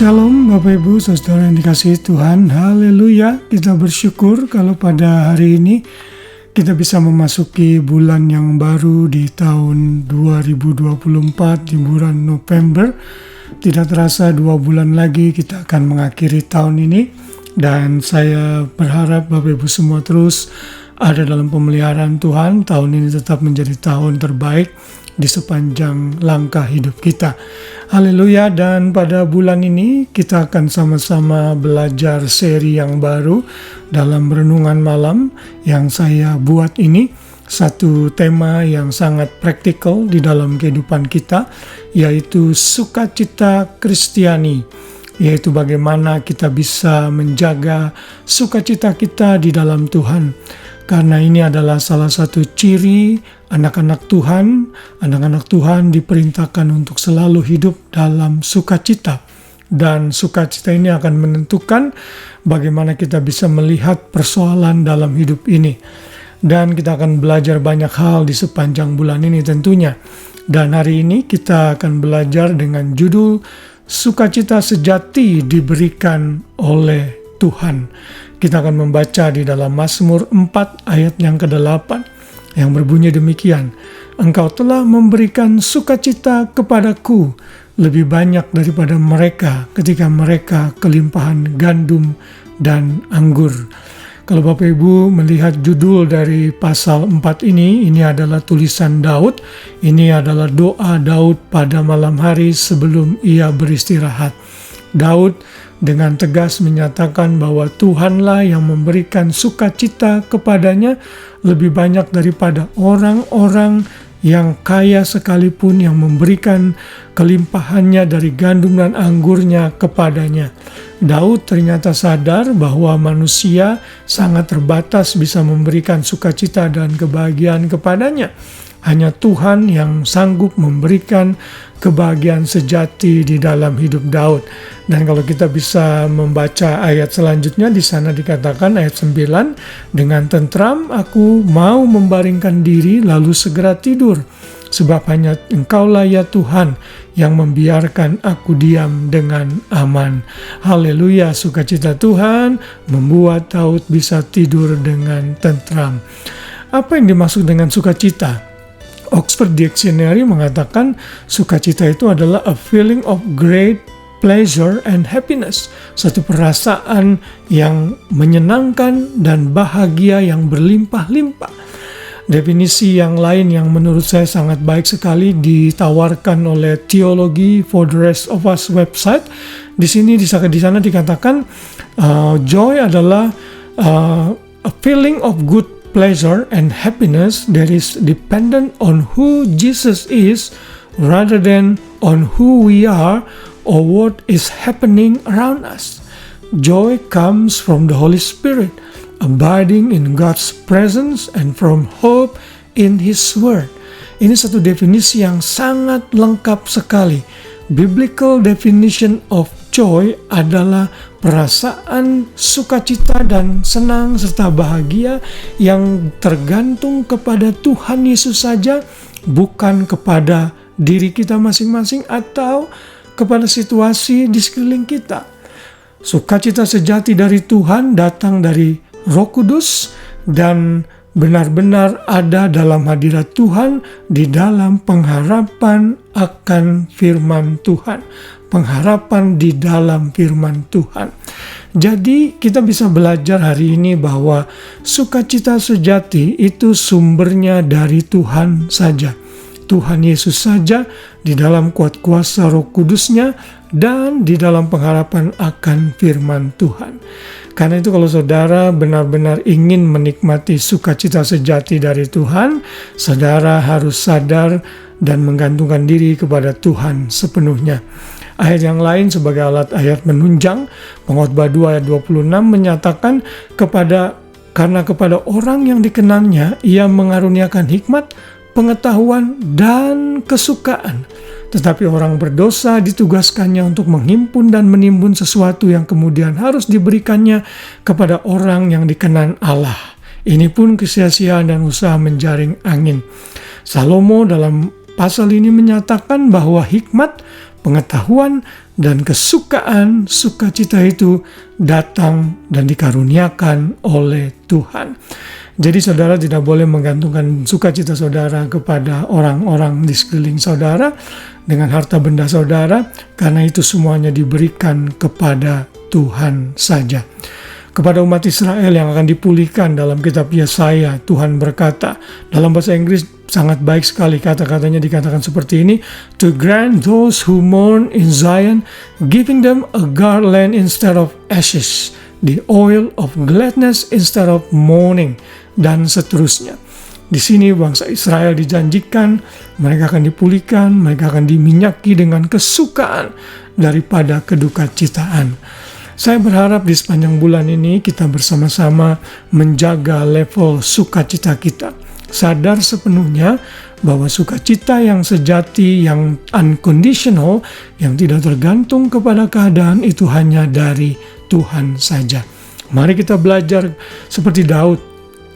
Shalom Bapak Ibu Saudara yang dikasihi Tuhan. Haleluya. Kita bersyukur kalau pada hari ini kita bisa memasuki bulan yang baru di tahun 2024 di bulan November. Tidak terasa 2 bulan lagi kita akan mengakhiri tahun ini. Dan saya berharap Bapak Ibu semua terus ada dalam pemeliharaan Tuhan. Tahun ini tetap menjadi tahun terbaik di sepanjang langkah hidup kita. Haleluya. Dan pada bulan ini kita akan sama-sama belajar seri yang baru dalam renungan malam yang saya buat ini. Satu tema yang sangat praktikal di dalam kehidupan kita, yaitu sukacita Kristiani, yaitu bagaimana kita bisa menjaga sukacita kita di dalam Tuhan. Karena ini adalah salah satu ciri anak-anak Tuhan. Anak-anak Tuhan diperintahkan untuk selalu hidup dalam sukacita. Dan sukacita ini akan menentukan bagaimana kita bisa melihat persoalan dalam hidup ini. Dan kita akan belajar banyak hal di sepanjang bulan ini tentunya. Dan hari ini kita akan belajar dengan judul Sukacita Sejati Diberikan oleh Tuhan. Kita akan membaca di dalam Mazmur 4 ayat yang ke-8 yang berbunyi demikian. Engkau telah memberikan sukacita kepadaku lebih banyak daripada mereka ketika mereka kelimpahan gandum dan anggur. Kalau Bapak Ibu melihat judul dari pasal 4 ini adalah tulisan Daud. Ini adalah doa Daud pada malam hari sebelum ia beristirahat. Daud dengan tegas menyatakan bahwa Tuhanlah yang memberikan sukacita kepadanya lebih banyak daripada orang-orang yang kaya sekalipun yang memberikan kelimpahannya dari gandum dan anggurnya kepadanya. Daud ternyata sadar bahwa manusia sangat terbatas bisa memberikan sukacita dan kebahagiaan kepadanya. Hanya Tuhan yang sanggup memberikan kebahagiaan sejati di dalam hidup Daud. Dan kalau kita bisa membaca ayat selanjutnya, di sana dikatakan ayat 9, dengan tentram aku mau membaringkan diri lalu segera tidur, sebab hanya Engkaulah ya Tuhan yang membiarkan aku diam dengan aman. Haleluya, sukacita Tuhan membuat Daud bisa tidur dengan tentram. Apa yang dimaksud dengan sukacita? Oxford Dictionary mengatakan sukacita itu adalah a feeling of great pleasure and happiness. Satu perasaan yang menyenangkan dan bahagia yang berlimpah-limpah. Definisi yang lain yang menurut saya sangat baik sekali ditawarkan oleh Theology for the Rest of Us website. Di sana dikatakan joy adalah a feeling of good pleasure and happiness that is dependent on who Jesus is rather than on who we are or what is happening around us. Joy comes from the Holy Spirit, abiding in God's presence and from hope in His Word. Ini satu definisi yang sangat lengkap sekali. Biblical definition of joy adalah perasaan sukacita dan senang serta bahagia yang tergantung kepada Tuhan Yesus saja, bukan kepada diri kita masing-masing atau kepada situasi di sekeliling kita. Sukacita sejati dari Tuhan datang dari Roh Kudus dan benar-benar ada dalam hadirat Tuhan di dalam pengharapan akan firman Tuhan. Pengharapan di dalam firman Tuhan. Jadi kita bisa belajar hari ini bahwa sukacita sejati itu sumbernya dari Tuhan saja. Tuhan Yesus saja di dalam kuat kuasa Roh Kudusnya dan di dalam pengharapan akan firman Tuhan. Karena itu kalau saudara benar-benar ingin menikmati sukacita sejati dari Tuhan, saudara harus sadar dan menggantungkan diri kepada Tuhan sepenuhnya. Ayat yang lain sebagai alat ayat menunjang, Pengkhotbah 2 ayat 26 menyatakan karena kepada orang yang dikenalnya ia mengaruniakan hikmat, pengetahuan, dan kesukaan. Tetapi orang berdosa ditugaskannya untuk menghimpun dan menimbun sesuatu yang kemudian harus diberikannya kepada orang yang dikenan Allah. Ini pun kesia-siaan dan usaha menjaring angin. Salomo dalam pasal ini menyatakan bahwa hikmat, pengetahuan, dan kesukaan, sukacita itu datang dan dikaruniakan oleh Tuhan. Jadi saudara tidak boleh menggantungkan sukacita saudara kepada orang-orang di sekeliling saudara dengan harta benda saudara, karena itu semuanya diberikan kepada Tuhan saja. Kepada umat Israel yang akan dipulihkan dalam kitab Yesaya, Tuhan berkata, dalam bahasa Inggris sangat baik sekali kata-katanya dikatakan seperti ini, to grant those who mourn in Zion, giving them a garland instead of ashes, the oil of gladness instead of mourning, dan seterusnya. Di sini bangsa Israel dijanjikan mereka akan dipulihkan, mereka akan diminyaki dengan kesukaan daripada kedukacitaan. Saya berharap di sepanjang bulan ini kita bersama-sama menjaga level sukacita kita. Sadar sepenuhnya bahwa sukacita yang sejati, yang unconditional, yang tidak tergantung kepada keadaan itu hanya dari Tuhan saja. Mari kita belajar seperti Daud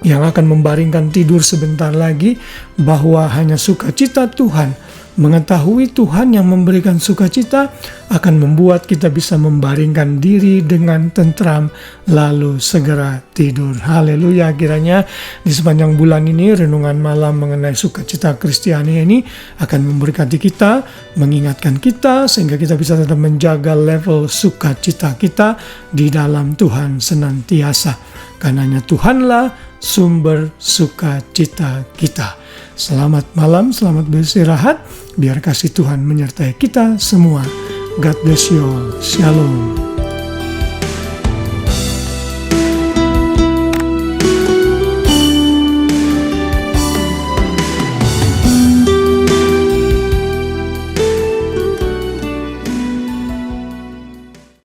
yang akan membaringkan tidur sebentar lagi, bahwa hanya sukacita Tuhan, mengetahui Tuhan yang memberikan sukacita akan membuat kita bisa membaringkan diri dengan tentram lalu segera tidur. Haleluya. Kiranya di sepanjang bulan ini renungan malam mengenai sukacita Kristiani ini akan memberkati kita, mengingatkan kita sehingga kita bisa tetap menjaga level sukacita kita di dalam Tuhan senantiasa. Karenanya Tuhanlah sumber sukacita kita. Selamat malam, selamat beristirahat. Biar kasih Tuhan menyertai kita semua. God bless you all. Shalom.